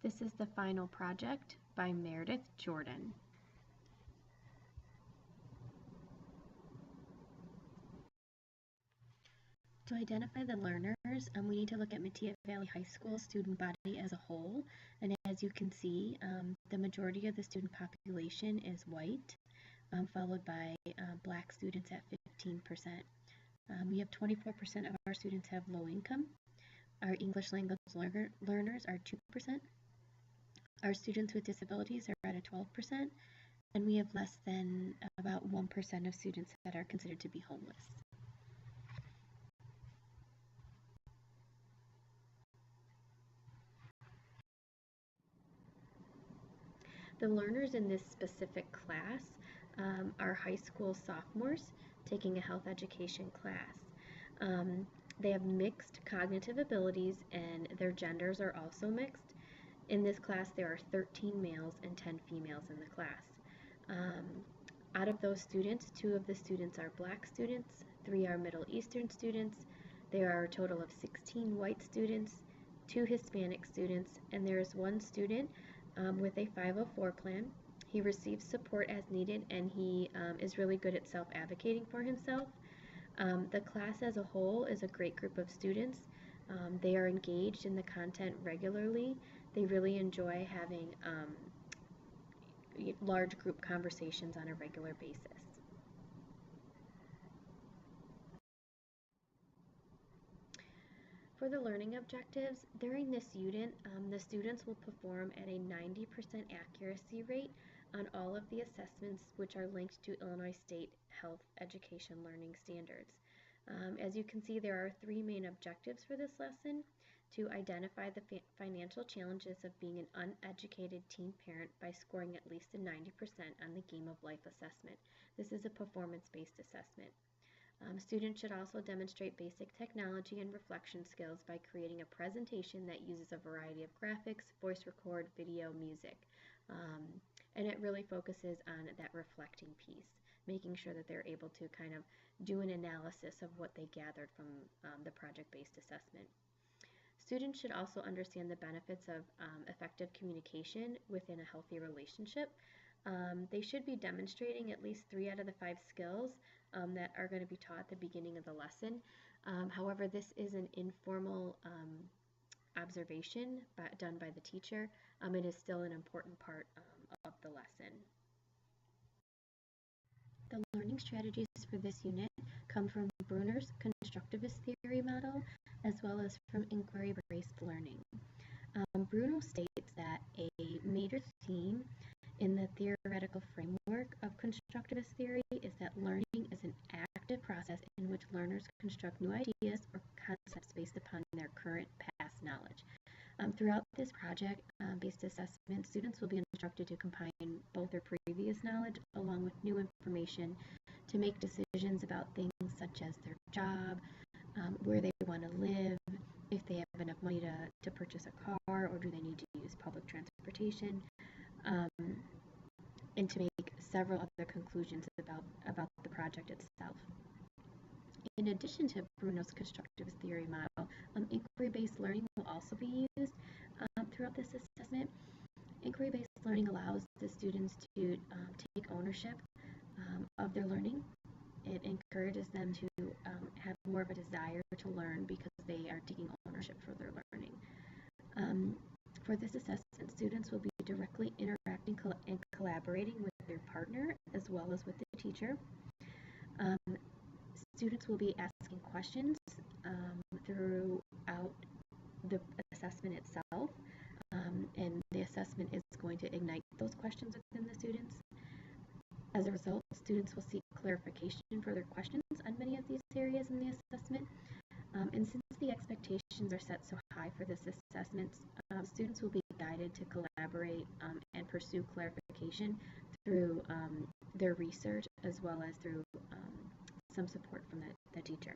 This is the final project by Meredith Jordan. To identify the learners, we need to look at Metea Valley High School student body as a whole. And as you can see, the majority of the student population is white, followed by black students at 15%. We have 24% of our students have low income. Our English language learners are 2%. Our students with disabilities are at a 12%, and we have less than about 1% of students that are considered to be homeless. The learners in this specific class are high school sophomores taking a health education class. They have mixed cognitive abilities and their genders are also mixed. In this class, there are 13 males and 10 females in the class. Out of those students, 2 of the students are black students, 3 are Middle Eastern students. There are a total of 16 white students, 2 Hispanic students, and there is 1 student with a 504 plan. He receives support as needed, and he is really good at self-advocating for himself. The class as a whole is a great group of students. They are engaged in the content regularly. They really enjoy having large group conversations on a regular basis. For the learning objectives, during this unit, the students will perform at a 90% accuracy rate on all of the assessments which are linked to Illinois State Health Education Learning Standards. As you can see, there are 3 main objectives for this lesson: to identify the financial challenges of being an uneducated teen parent by scoring at least a 90% on the Game of Life assessment. This is a performance-based assessment. Students should also demonstrate basic technology and reflection skills by creating a presentation that uses a variety of graphics, voice record, video, music. And it really focuses on that reflecting piece, making sure that they're able to kind of do an analysis of what they gathered from the project-based assessment. Students should also understand the benefits of effective communication within a healthy relationship. They should be demonstrating at least 3 out of the 5 skills that are going to be taught at the beginning of the lesson. However, this is an informal observation done by the teacher. It is still an important part of the lesson. The learning strategies for this unit come from Bruner's constructivist theory model as well as from inquiry-based learning. Bruno states that a major theme in the theoretical framework of constructivist theory is that learning is an active process in which learners construct new ideas or concepts based upon their current past knowledge. Throughout this project-based assessment, students will be instructed to combine both their previous knowledge along with new information to make decisions about things such as their job, where they want to live, if they have enough money to purchase a car, or do they need to use public transportation, and to make several other conclusions about the project itself. In addition to Bruno's constructivist theory model, inquiry-based learning will also be used throughout this assessment. Inquiry-based learning allows the students to take ownership of their learning. It encourages them to have more of a desire to learn because they are taking ownership for their learning. For this assessment, students will be directly interacting and collaborating with their partner as well as with the teacher. Students will be asking questions throughout the assessment itself, and the assessment is going to ignite those questions within the students. As a result, students will seek clarification for their questions on many of these areas in the assessment. And since the expectations are set so high for this assessment, students will be guided to collaborate and pursue clarification through their research as well as through some support from the teacher.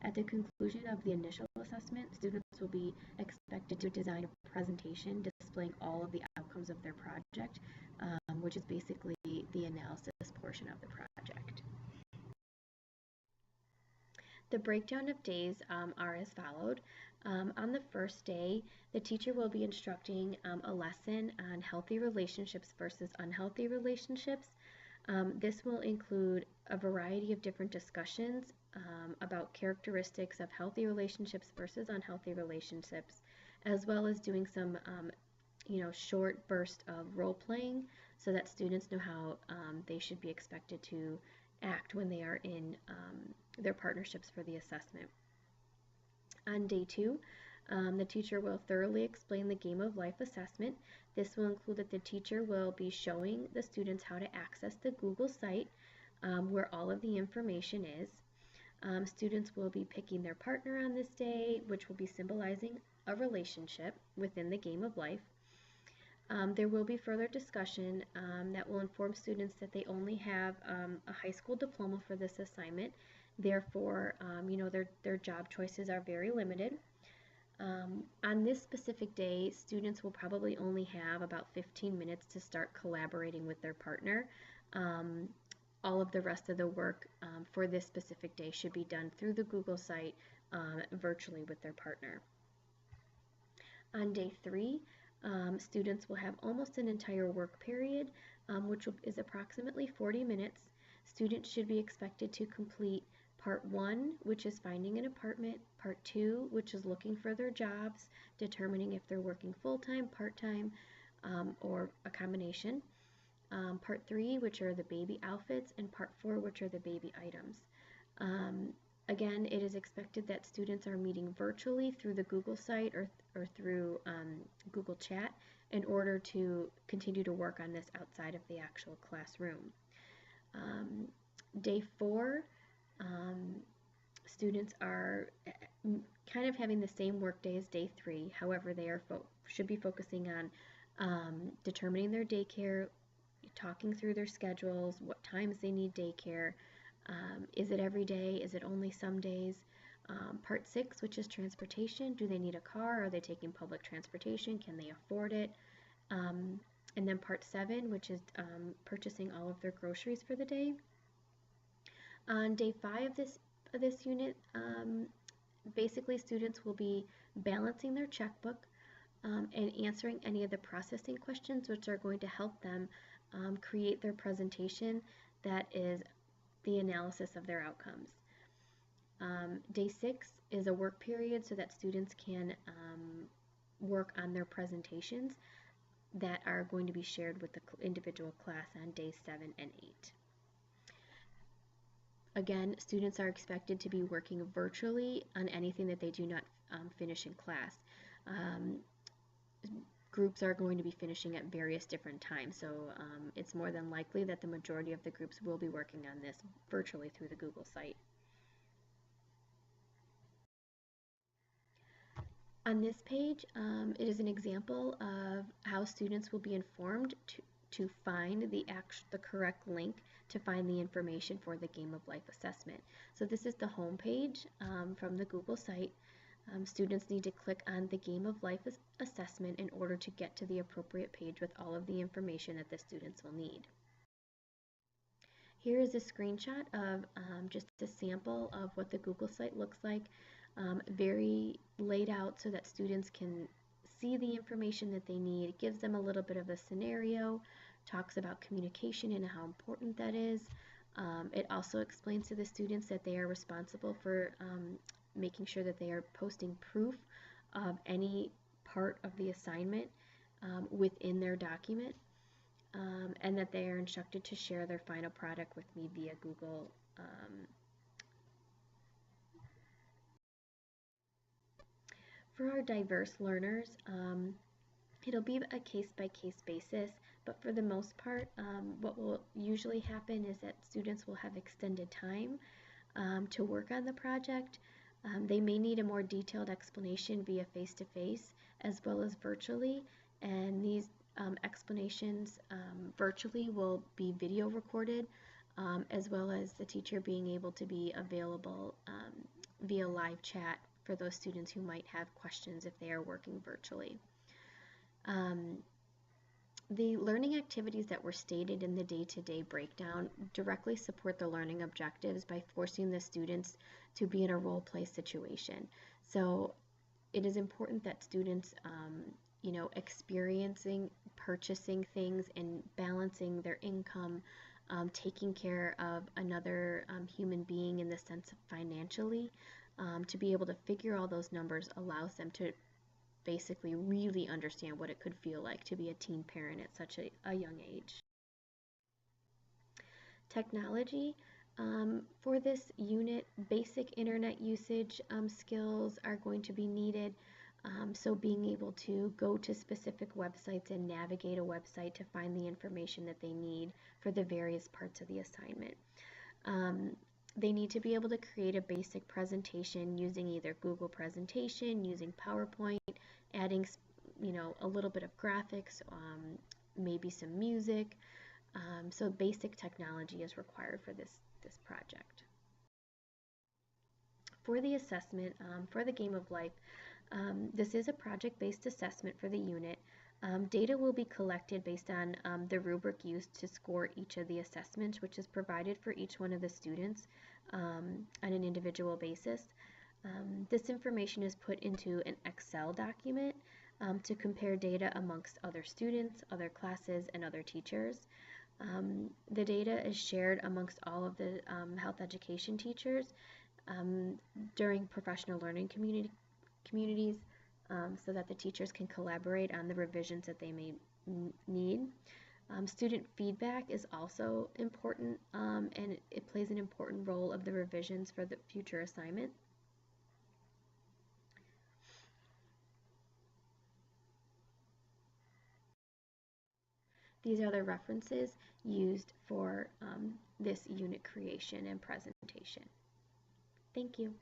At the conclusion of the initial assessment, students will be expected to design a presentation displaying all of the outcomes of their project, which is basically the analysis portion of the project. The breakdown of days are as followed. On the first day, the teacher will be instructing a lesson on healthy relationships versus unhealthy relationships. This will include a variety of different discussions about characteristics of healthy relationships versus unhealthy relationships, as well as doing some short burst of role playing so that students know how they should be expected to act when they are in their partnerships for the assessment. On day 2, the teacher will thoroughly explain the Game of Life assessment. This will include that the teacher will be showing the students how to access the Google site where all of the information is. Students will be picking their partner on this day, which will be symbolizing a relationship within the Game of Life. There will be further discussion that will inform students that they only have a high school diploma for this assignment. Therefore, their job choices are very limited. On this specific day, students will probably only have about 15 minutes to start collaborating with their partner. All of the rest of the work for this specific day should be done through the Google site virtually with their partner. On day 3, students will have almost an entire work period, which is approximately 40 minutes. Students should be expected to complete Part 1, which is finding an apartment, Part 2, which is looking for their jobs, determining if they're working full-time, part-time, or a combination, Part 3, which are the baby outfits, and Part 4, which are the baby items. Again, it is expected that students are meeting virtually through the Google site or through Google Chat in order to continue to work on this outside of the actual classroom. Day 4, students are kind of having the same work day as day 3. However, they should be focusing on determining their daycare, talking through their schedules, what times they need daycare. Is it every day? Is it only some days? Part 6, which is transportation. Do they need a car? Are they taking public transportation? Can they afford it? And then Part 7, which is purchasing all of their groceries for the day. On day 5 of this unit, basically students will be balancing their checkbook and answering any of the processing questions, which are going to help them create their presentation that is the analysis of their outcomes. Day 6 is a work period so that students can work on their presentations that are going to be shared with the individual class on days 7 and 8. Again, students are expected to be working virtually on anything that they do not finish in class. Groups are going to be finishing at various different times, so it's more than likely that the majority of the groups will be working on this virtually through the Google site. On this page, it is an example of how students will be informed to find the correct link to find the information for the Game of Life assessment. So this is the home page from the Google site. Students need to click on the Game of Life assessment in order to get to the appropriate page with all of the information that the students will need. Here is a screenshot of just a sample of what the Google site looks like, very laid out so that students can see the information that they need. It gives them a little bit of a scenario, talks about communication and how important that is. It also explains to the students that they are responsible for making sure that they are posting proof of any part of the assignment within their document, and that they are instructed to share their final product with me via Google. For our diverse learners, it'll be a case-by-case basis, but for the most part, what will usually happen is that students will have extended time to work on the project. They may need a more detailed explanation via face-to-face as well as virtually, and these explanations virtually will be video recorded, as well as the teacher being able to be available via live chat for those students who might have questions if they are working virtually. The learning activities that were stated in the day-to-day breakdown directly support the learning objectives by forcing the students to be in a role-play situation. So it is important that students, experiencing purchasing things and balancing their income, taking care of another human being in the sense of financially, to be able to figure all those numbers allows them to basically really understand what it could feel like to be a teen parent at such a young age. Technology. For this unit, basic internet usage skills are going to be needed. So being able to go to specific websites and navigate a website to find the information that they need for the various parts of the assignment. Um, they need to be able to create a basic presentation using either Google Presentation, using PowerPoint, adding, a little bit of graphics, maybe some music. So basic technology is required for this project. For the assessment, for the Game of Life, this is a project-based assessment for the unit. Data will be collected based on the rubric used to score each of the assessments, which is provided for each one of the students on an individual basis. This information is put into an Excel document to compare data amongst other students, other classes, and other teachers. The data is shared amongst all of the health education teachers um, during professional learning communities, so that the teachers can collaborate on the revisions that they may need. Student feedback is also important, and it plays an important role of the revisions for the future assignment. These are the references used for this unit creation and presentation. Thank you.